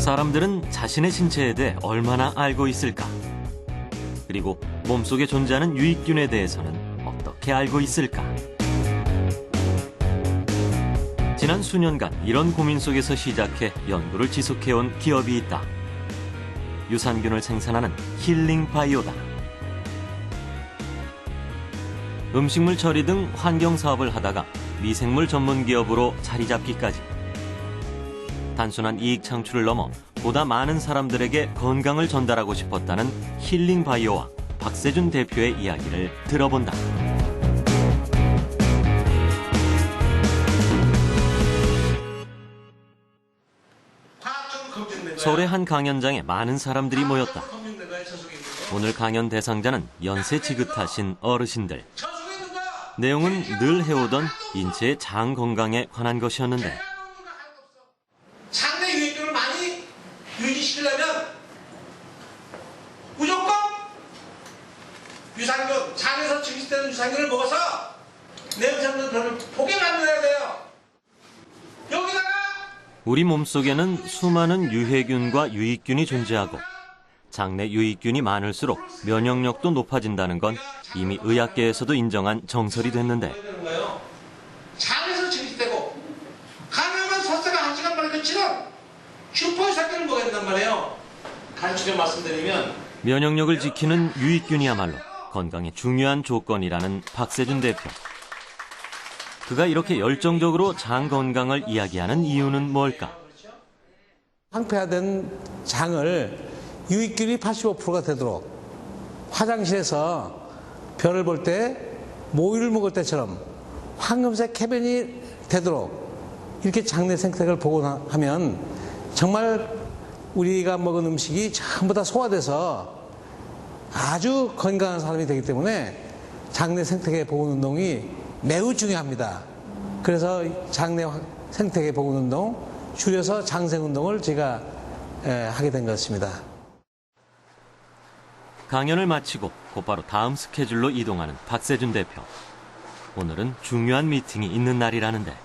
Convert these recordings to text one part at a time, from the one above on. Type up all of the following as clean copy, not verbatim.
사람들은 자신의 신체에 대해 얼마나 알고 있을까? 그리고 몸속에 존재하는 유익균에 대해서는 어떻게 알고 있을까? 지난 수년간 이런 고민 속에서 시작해 연구를 지속해온 기업이 있다. 유산균을 생산하는 힐링바이오다. 음식물 처리 등 환경 사업을 하다가 미생물 전문 기업으로 자리 잡기까지. 단순한 이익 창출을 넘어 보다 많은 사람들에게 건강을 전달하고 싶었다는 힐링바이오와 박세준 대표의 이야기를 들어본다. 서울의 한 강연장에 많은 사람들이 모였다. 오늘 강연 대상자는 연세 지긋하신 어르신들. 내용은 늘 해오던 인체의 장 건강에 관한 것이었는데 장내 유익균을 많이 유지시키려면 무조건 유산균, 장에서 증식되는 유산균을 먹어서 내음새 없는 변을 보게 만들어야 돼요. 여기다가 우리 몸속에는 수많은 유해균과 유익균이 존재하고 장내 유익균이 많을수록 면역력도 높아진다는 건 이미 의학계에서도 인정한 정설이 됐는데 장에서 증식되고 간하면 설사가 1시간 만에 그치는 슈퍼유산균을 먹어야 된단 말이에요. 간추려 말씀드리면 면역력을 지키는 유익균이야말로 건강에 중요한 조건이라는 박세준 대표. 그가 이렇게 열정적으로 장 건강을 이야기하는 이유는 뭘까? 황폐화된 장을 유익균이 85%가 되도록 화장실에서 별을 볼 때 모유를 먹을 때처럼 황금색 쾌변이 되도록 이렇게 장내 생태계를 복원하면 정말 우리가 먹은 음식이 전부 다 소화돼서 아주 건강한 사람이 되기 때문에 장내 생태계 복원 운동이 매우 중요합니다. 그래서 장내 생태계 복원 운동, 줄여서 장생 운동을 제가 하게 된 것입니다. 강연을 마치고 곧바로 다음 스케줄로 이동하는 박세준 대표. 오늘은 중요한 미팅이 있는 날이라는데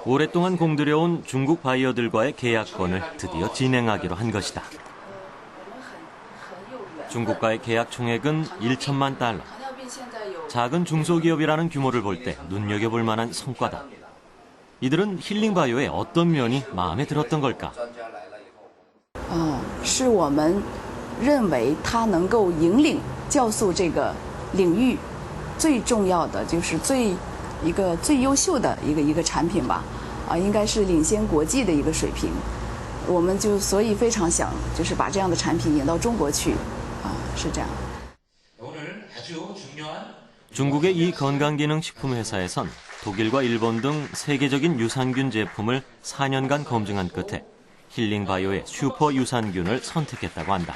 오랫동안 공들여온 중국 바이어들과의 계약권을 드디어 진행하기로 한 것이다. 중국과의 계약 총액은 1천만 달러. 작은 중소기업이라는 규모를 볼 때 눈여겨볼 만한 성과다. 이들은 힐링바이오의 어떤 면이 마음에 들었던 걸까? 是我们认为它能够引领酵素这个领域最重要的，就是一个最优秀的一个产品吧，应该是领先国际的一个水平。我们就所以非常想就是把这样的产品引到中国去，是这样。 중국의 이 건강기능식품 회사에선 독일과 일본 등 세계적인 유산균 제품을 4년간 검증한 끝에 힐링바이오의 슈퍼 유산균을 선택했다고 한다.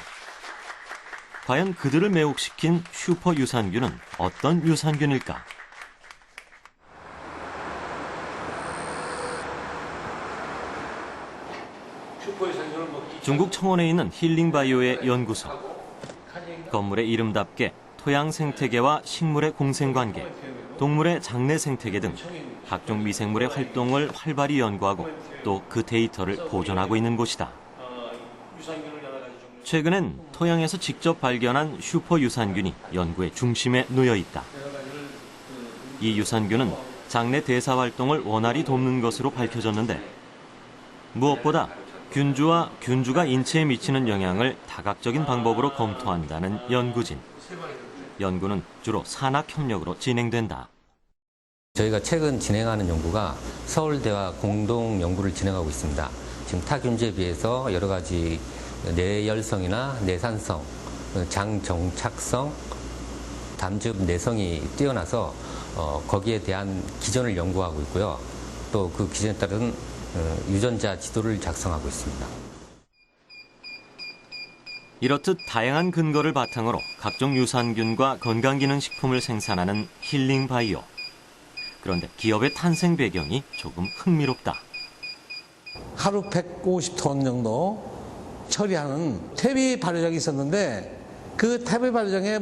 과연 그들을 매혹시킨 슈퍼 유산균은 어떤 유산균일까? 중국 청원에 있는 힐링바이오의 연구소. 건물의 이름답게 토양 생태계와 식물의 공생관계, 동물의 장내 생태계 등 각종 미생물의 활동을 활발히 연구하고 또 그 데이터를 보존하고 있는 곳이다. 최근엔 토양에서 직접 발견한 슈퍼 유산균이 연구의 중심에 놓여 있다. 이 유산균은 장내 대사 활동을 원활히 돕는 것으로 밝혀졌는데 무엇보다 균주와 균주가 인체에 미치는 영향을 다각적인 방법으로 검토한다는 연구진. 연구는 주로 산학협력으로 진행된다. 저희가 최근 진행하는 연구가 서울대와 공동 연구를 진행하고 있습니다. 지금 타 균주에 비해서 여러 가지 내열성이나 내산성, 장 정착성, 담즙 내성이 뛰어나서 거기에 대한 기전을 연구하고 있고요. 또 그 기전에 따른 유전자 지도를 작성하고 있습니다. 이렇듯 다양한 근거를 바탕으로 각종 유산균과 건강기능식품을 생산하는 힐링바이오. 그런데 기업의 탄생 배경이 조금 흥미롭다. 하루 150톤 정도 처리하는 퇴비 발효장이 있었는데 그 퇴비 발효장에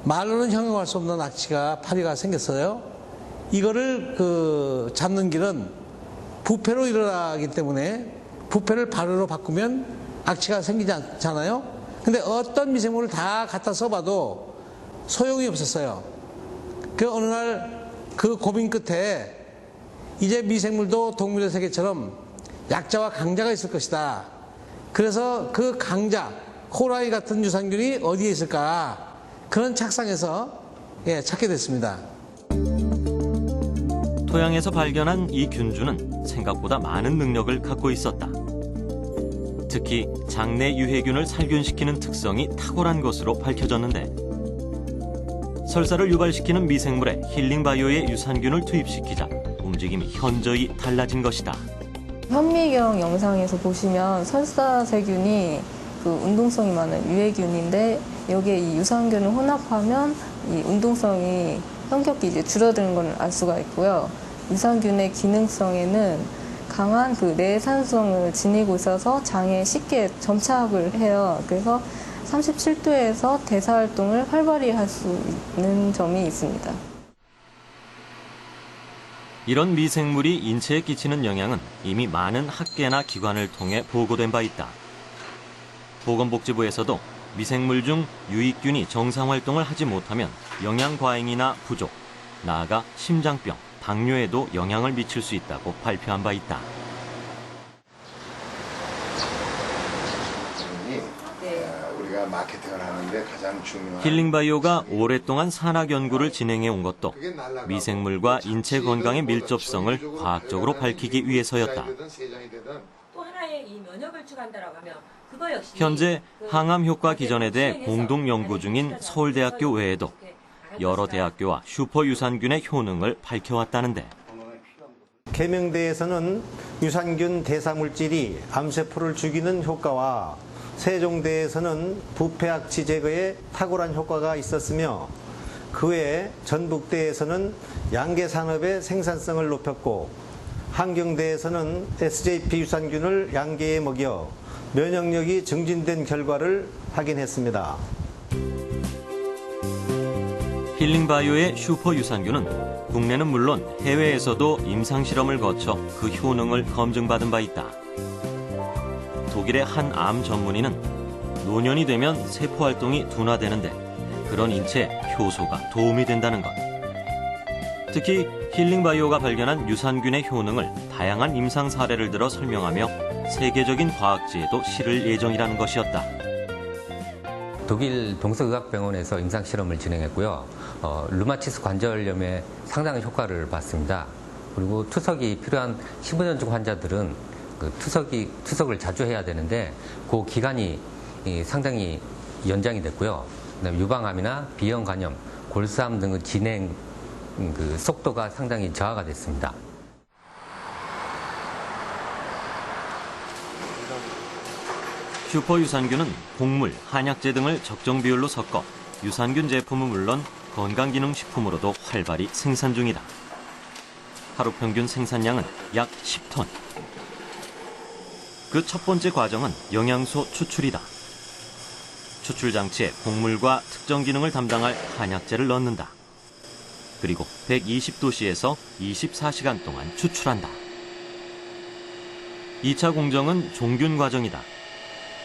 말로는 형용할 수 없는 악취가 파리가 생겼어요. 이거를 잡는 길은 부패로 일어나기 때문에 부패를 발효로 바꾸면 악취가 생기지 않잖아요. 근데 어떤 미생물을 다 갖다 써봐도 소용이 없었어요. 그 어느 날 그 고민 끝에 이제 미생물도 동물의 세계처럼 약자와 강자가 있을 것이다. 그래서 그 강자, 호랑이 같은 유산균이 어디에 있을까? 그런 착상에서 찾게 됐습니다. 토양에서 발견한 이 균주는 생각보다 많은 능력을 갖고 있었다. 특히 장내 유해균을 살균시키는 특성이 탁월한 것으로 밝혀졌는데 설사를 유발시키는 미생물에 힐링바이오의 유산균을 투입시키자 움직임이 현저히 달라진 것이다. 현미경 영상에서 보시면 설사세균이 그 운동성이 많은 유해균인데 여기에 이 유산균을 혼합하면 이 운동성이 현격히 이제 줄어드는 걸 알 수가 있고요. 유산균의 기능성에는 강한 그 내산성을 지니고 있어서 장에 쉽게 점착을 해요. 그래서 37도에서 대사활동을 활발히 할 수 있는 점이 있습니다. 이런 미생물이 인체에 끼치는 영향은 이미 많은 학계나 기관을 통해 보고된 바 있다. 보건복지부에서도 미생물 중 유익균이 정상 활동을 하지 못하면 영양 과잉이나 부족, 나아가 심장병, 당뇨에도 영향을 미칠 수 있다고 발표한 바 있다. 우리가 마케팅을 하는데 가장 중요한 힐링바이오가 오랫동안 산학 연구를 진행해 온 것도 미생물과 인체 건강의 밀접성을 과학적으로 밝히기 위해서였다. 또 하나의 이 면역을 추구한다라고 하면 그거 역시 현재 항암 효과 기전에 대해 공동 연구 중인 서울대학교 외에도 여러 대학교와 슈퍼유산균의 효능을 밝혀왔다는데 계명대에서는 유산균 대사물질이 암세포를 죽이는 효과와 세종대에서는 부패악취 제거에 탁월한 효과가 있었으며 그 외에 전북대에서는 양계산업의 생산성을 높였고 한경대에서는 SJP 유산균을 양계에 먹여 면역력이 증진된 결과를 확인했습니다. 힐링바이오의 슈퍼유산균은 국내는 물론 해외에서도 임상실험을 거쳐 그 효능을 검증받은 바 있다. 독일의 한 암 전문의는 노년이 되면 세포 활동이 둔화되는데 그런 인체에 효소가 도움이 된다는 것. 특히 힐링바이오가 발견한 유산균의 효능을 다양한 임상 사례를 들어 설명하며 세계적인 과학지에도 실을 예정이라는 것이었다. 독일 동서의학병원에서 임상실험을 진행했고요. 류마티스 관절염에 상당한 효과를 봤습니다. 그리고 투석이 필요한 15년증 환자들은 그 투석을 자주 해야 되는데 그 기간이 상당히 연장이 됐고요. 그다음에 유방암이나 비형 간염, 골수암 등의 진행 그 속도가 상당히 저하가 됐습니다. 슈퍼유산균은 곡물, 한약재 등을 적정 비율로 섞어 유산균 제품은 물론 건강기능식품으로도 활발히 생산 중이다. 하루 평균 생산량은 약 10톤. 그 첫 번째 과정은 영양소 추출이다. 추출 장치에 곡물과 특정 기능을 담당할 한약재를 넣는다. 그리고 120도씨에서 24시간 동안 추출한다. 2차 공정은 종균 과정이다.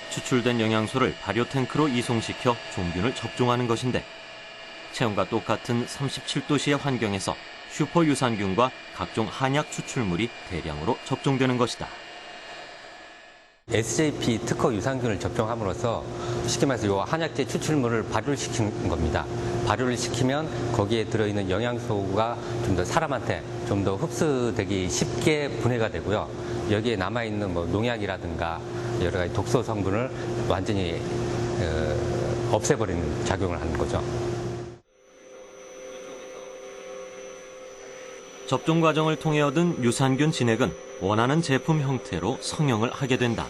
추출된 영양소를 발효 탱크로 이송시켜 종균을 접종하는 것인데 체온과 똑같은 37도씨의 환경에서 슈퍼유산균과 각종 한약 추출물이 대량으로 접종되는 것이다. SJP 특허 유산균을 접종함으로써 쉽게 말해서 이 한약재 추출물을 발효를 시킨 겁니다. 발효를 시키면 거기에 들어있는 영양소가 좀 더 사람한테 좀 더 흡수되기 쉽게 분해가 되고요. 여기에 남아있는 뭐 농약이라든가 여러 가지 독소 성분을 완전히 없애버리는 작용을 하는 거죠. 접종 과정을 통해 얻은 유산균 진액은 원하는 제품 형태로 성형을 하게 된다.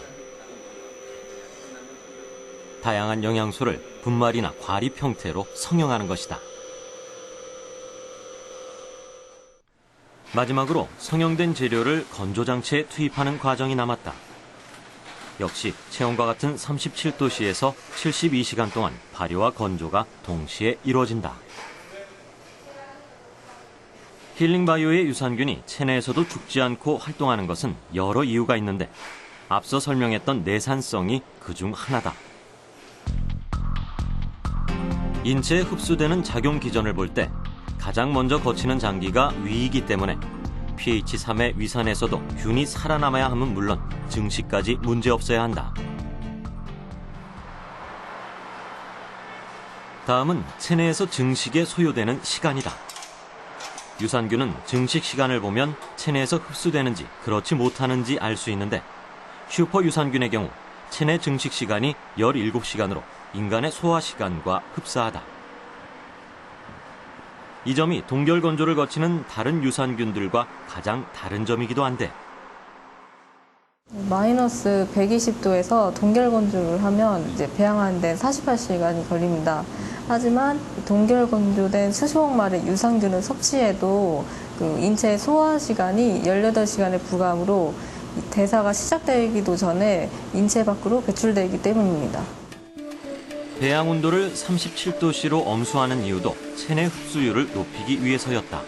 다양한 영양소를 분말이나 과립 형태로 성형하는 것이다. 마지막으로 성형된 재료를 건조장치에 투입하는 과정이 남았다. 역시 체온과 같은 37도씨에서 72시간 동안 발효와 건조가 동시에 이루어진다. 힐링바이오의 유산균이 체내에서도 죽지 않고 활동하는 것은 여러 이유가 있는데 앞서 설명했던 내산성이 그중 하나다. 인체에 흡수되는 작용 기전을 볼 때 가장 먼저 거치는 장기가 위이기 때문에 pH 3의 위산에서도 균이 살아남아야 함은 물론 증식까지 문제없어야 한다. 다음은 체내에서 증식에 소요되는 시간이다. 유산균은 증식 시간을 보면 체내에서 흡수되는지 그렇지 못하는지 알 수 있는데 슈퍼 유산균의 경우 체내 증식 시간이 17시간으로 인간의 소화 시간과 흡사하다. 이 점이 동결 건조를 거치는 다른 유산균들과 가장 다른 점이기도 한데 마이너스 120도에서 동결 건조를 하면 이제 배양하는 데 48시간이 걸립니다. 하지만 동결 건조된 수십억마리의 유산균을 섭취해도 그 인체의 소화 시간이 18시간에 불과하므로 대사가 시작되기도 전에 인체 밖으로 배출되기 때문입니다. 배양 온도를 37도씨로 엄수하는 이유도 체내 흡수율을 높이기 위해서였다.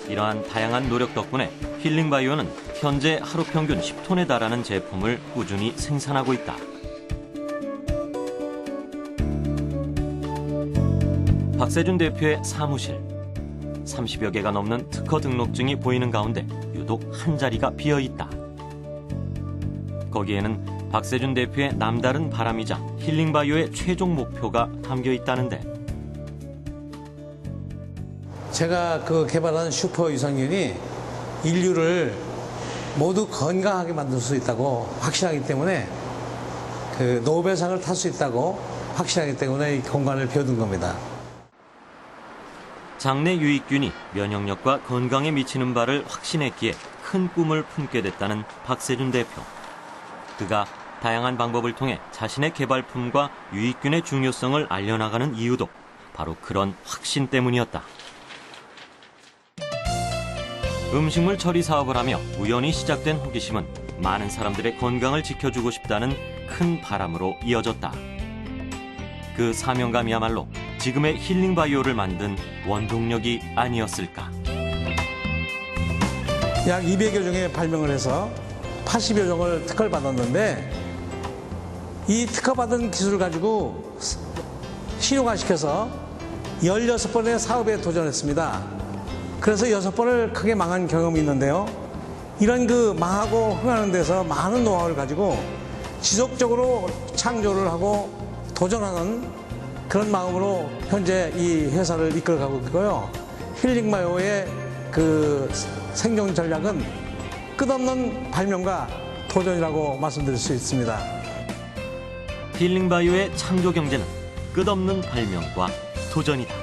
이러한 다양한 노력 덕분에 힐링바이오는 현재 하루 평균 10톤에 달하는 제품을 꾸준히 생산하고 있다. 박세준 대표의 사무실. 30여 개가 넘는 특허 등록증이 보이는 가운데 유독 한 자리가 비어있다. 거기에는 박세준 대표의 남다른 바람이자 힐링바이오의 최종 목표가 담겨 있다는데 제가 개발한 슈퍼 유산균이 인류를 모두 건강하게 만들 수 있다고 확신하기 때문에 노벨상을 탈 수 있다고 확신하기 때문에 이 공간을 비워둔 겁니다. 장내 유익균이 면역력과 건강에 미치는 바를 확신했기에 큰 꿈을 품게 됐다는 박세준 대표. 그가 다양한 방법을 통해 자신의 개발품과 유익균의 중요성을 알려나가는 이유도 바로 그런 확신 때문이었다. 음식물 처리 사업을 하며 우연히 시작된 호기심은 많은 사람들의 건강을 지켜주고 싶다는 큰 바람으로 이어졌다. 그 사명감이야말로 지금의 힐링바이오를 만든 원동력이 아니었을까. 약 200여 종의 발명을 해서 80여 종을 특허를 받았는데 이 특허받은 기술을 가지고 실용화시켜서 16번의 사업에 도전했습니다. 그래서 6번을 크게 망한 경험이 있는데요. 이런 망하고 흥하는 데서 많은 노하우를 가지고 지속적으로 창조를 하고 도전하는 그런 마음으로 현재 이 회사를 이끌어가고 있고요. 힐링바이오의 생존 전략은 끝없는 발명과 도전이라고 말씀드릴 수 있습니다. 힐링바이오의 창조 경제는 끝없는 발명과 도전이다.